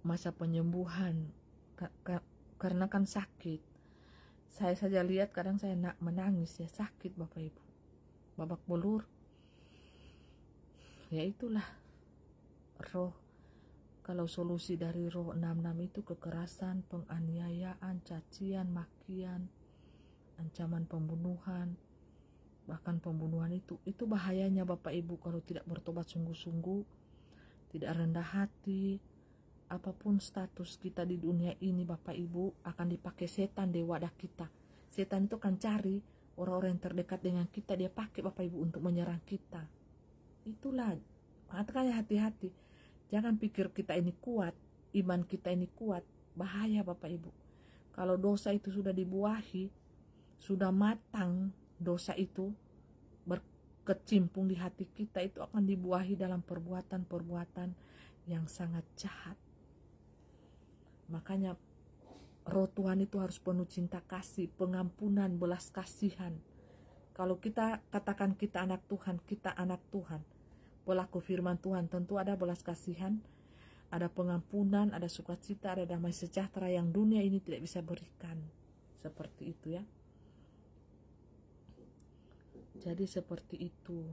masa penyembuhan karena kan sakit. Saya saja lihat kadang saya menangis ya, sakit Bapak Ibu, babak belur. Ya itulah roh. Kalau solusi dari roh 66 itu kekerasan, penganiayaan, cacian, makian, ancaman pembunuhan, bahkan pembunuhan itu bahayanya Bapak Ibu kalau tidak bertobat sungguh-sungguh, tidak rendah hati. Apapun status kita di dunia ini Bapak Ibu akan dipakai setan di wadah kita. Setan itu akan cari orang-orang yang terdekat dengan kita, dia pakai Bapak Ibu untuk menyerang kita. Itulah, makanya hati-hati. Jangan pikir kita ini kuat, iman kita ini kuat. Bahaya Bapak Ibu. Kalau dosa itu sudah dibuahi, sudah matang dosa itu berkecimpung di hati kita, itu akan dibuahi dalam perbuatan-perbuatan yang sangat jahat. Makanya roh Tuhan itu harus penuh cinta kasih, pengampunan, belas kasihan. Kalau kita katakan kita anak Tuhan, pelaku firman Tuhan, tentu ada belas kasihan, ada pengampunan, ada sukacita, ada damai sejahtera yang dunia ini tidak bisa berikan. Seperti itu ya. Jadi seperti itu.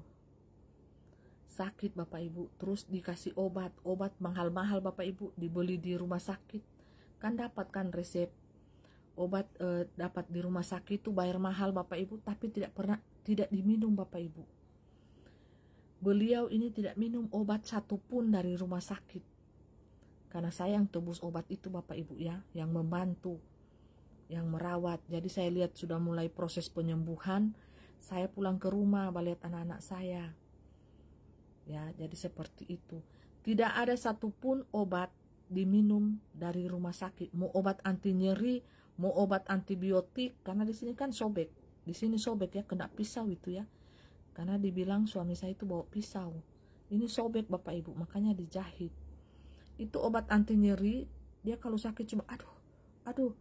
Sakit Bapak Ibu, terus dikasih obat mahal-mahal Bapak Ibu, dibeli di rumah sakit. Kan dapat kan resep obat dapat di rumah sakit itu bayar mahal Bapak Ibu, tapi tidak diminum Bapak Ibu. Beliau ini tidak minum obat satupun dari rumah sakit. Karena saya yang tebus obat itu Bapak Ibu ya, yang membantu, yang merawat. Jadi saya lihat sudah mulai proses penyembuhan, saya pulang ke rumah melihat anak-anak saya. Ya, jadi seperti itu. Tidak ada satupun obat diminum dari rumah sakit. Mau obat anti nyeri, mau obat antibiotik, karena di sini kan sobek. Di sini sobek ya, kena pisau itu ya. Karena dibilang suami saya itu bawa pisau. Ini sobek Bapak Ibu, makanya dijahit. Itu obat anti nyeri, dia kalau sakit cuma aduh.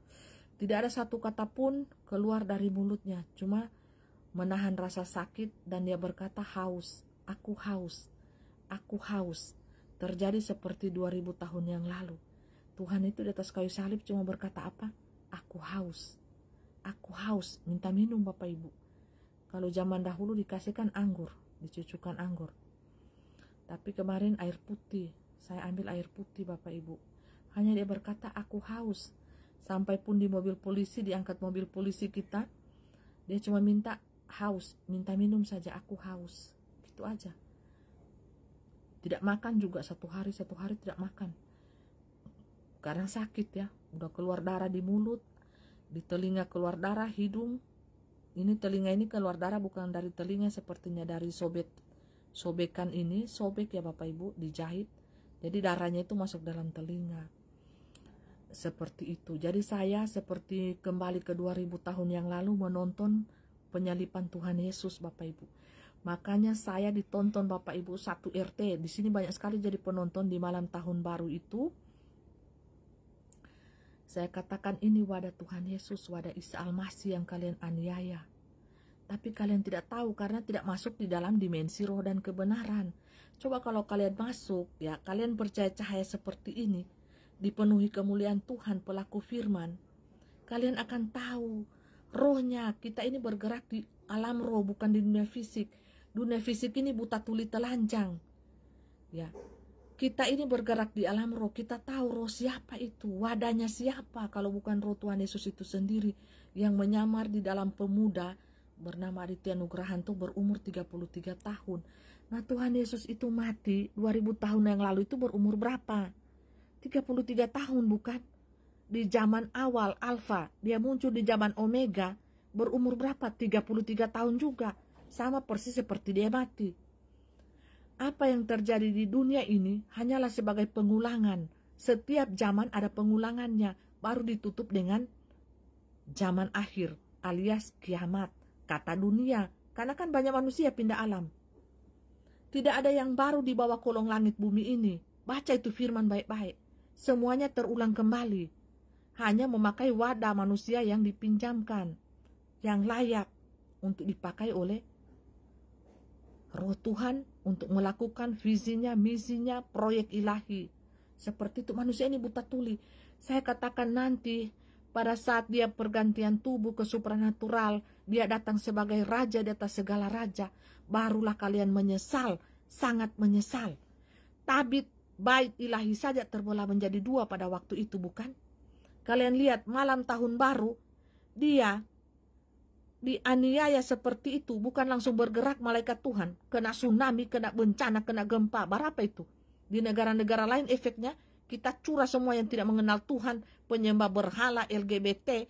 Tidak ada satu kata pun keluar dari mulutnya, cuma menahan rasa sakit dan dia berkata haus, aku haus, aku haus. Terjadi seperti 2000 tahun yang lalu. Tuhan itu di atas kayu salib cuma berkata apa? Aku haus, minta minum Bapak Ibu. Kalau zaman dahulu dikasihkan anggur, dicucukkan anggur. Tapi kemarin air putih, saya ambil air putih Bapak Ibu. Hanya dia berkata aku haus. Sampai pun di mobil polisi, diangkat mobil polisi kita, dia cuma minta haus, minta minum saja, aku haus. Gitu aja. Tidak makan juga satu hari tidak makan. Karena sakit ya, udah keluar darah di mulut, di telinga keluar darah, hidung. Ini telinga ini keluar darah bukan dari telinga, sepertinya dari sobekan ini, sobek ya Bapak Ibu, dijahit. Jadi darahnya itu masuk dalam telinga. Seperti itu. Jadi saya seperti kembali ke 2000 tahun yang lalu menonton penyalipan Tuhan Yesus Bapak Ibu. Makanya saya ditonton Bapak Ibu satu RT. Di sini banyak sekali jadi penonton di malam tahun baru itu. Saya katakan ini wadah Tuhan Yesus, wadah Isa Al-Masih yang kalian aniaya. Tapi kalian tidak tahu karena tidak masuk di dalam dimensi roh dan kebenaran. Coba kalau kalian masuk ya, kalian percaya cahaya seperti ini, dipenuhi kemuliaan Tuhan, pelaku firman, kalian akan tahu rohnya. Kita ini bergerak di alam roh, bukan di dunia fisik. Dunia fisik ini buta tuli telanjang. Ya, kita ini bergerak di alam roh. Kita tahu roh siapa itu, wadahnya siapa kalau bukan roh Tuhan Yesus itu sendiri yang menyamar di dalam pemuda bernama Aditya Nugrahanto berumur 33 tahun. Nah, Tuhan Yesus itu mati 2000 tahun yang lalu itu berumur berapa? 33 tahun bukan? Di zaman awal Alfa, dia muncul di zaman Omega, berumur berapa? 33 tahun juga. Sama persis seperti dia mati. Apa yang terjadi di dunia ini hanyalah sebagai pengulangan. Setiap zaman ada pengulangannya, baru ditutup dengan zaman akhir alias kiamat. Kata dunia, karena kan banyak manusia pindah alam. Tidak ada yang baru di bawah kolong langit bumi ini. Baca itu firman baik-baik. Semuanya terulang kembali. Hanya memakai wadah manusia yang dipinjamkan, yang layak untuk dipakai oleh roh Tuhan untuk melakukan visinya, misinya, proyek ilahi. Seperti itu manusia ini buta tuli. Saya katakan nanti pada saat dia pergantian tubuh ke supranatural, dia datang sebagai raja di atas segala raja, barulah kalian menyesal, sangat menyesal. Tabit bait ilahi saja terbelah menjadi dua pada waktu itu, bukan? Kalian lihat malam tahun baru, dia dianiaya seperti itu, bukan langsung bergerak malaikat Tuhan, kena tsunami, kena bencana, kena gempa. Berapa itu? Di negara-negara lain efeknya, kita curah semua yang tidak mengenal Tuhan, penyembah berhala, LGBT,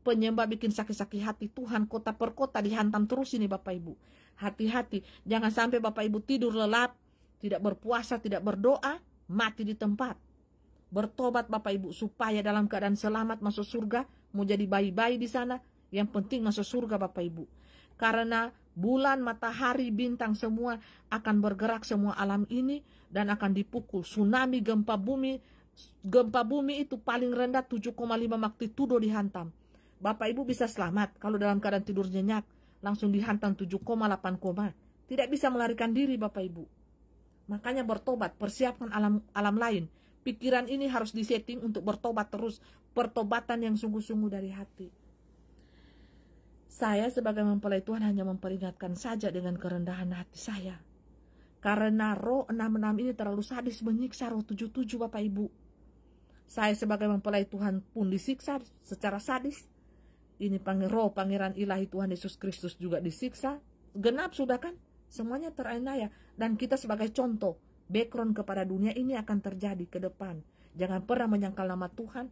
penyembah bikin sakit-sakit hati Tuhan, kota per kota dihantam terus ini Bapak Ibu. Hati-hati, jangan sampai Bapak Ibu tidur lelap, tidak berpuasa, tidak berdoa, mati di tempat. Bertobat Bapak Ibu supaya dalam keadaan selamat masuk surga, mau jadi bayi-bayi di sana, yang penting masuk surga Bapak Ibu. Karena bulan, matahari, bintang semua akan bergerak semua alam ini dan akan dipukul. Tsunami, gempa bumi. Gempa bumi itu paling rendah 7,5 magnitudo dihantam. Bapak Ibu bisa selamat kalau dalam keadaan tidur nyenyak. Langsung dihantam 7,8. Tidak bisa melarikan diri Bapak Ibu. Makanya bertobat, persiapkan alam lain. Pikiran ini harus disetting untuk bertobat terus. Pertobatan yang sungguh-sungguh dari hati. Saya sebagai mempelai Tuhan hanya memperingatkan saja dengan kerendahan hati saya. Karena roh 66 ini terlalu sadis menyiksa roh 77 Bapak Ibu. Saya sebagai mempelai Tuhan pun disiksa secara sadis. Ini roh pangeran ilahi Tuhan Yesus Kristus juga disiksa. Genap sudah kan? Semuanya teraniaya. Dan kita sebagai contoh, background kepada dunia ini akan terjadi ke depan. Jangan pernah menyangkal nama Tuhan.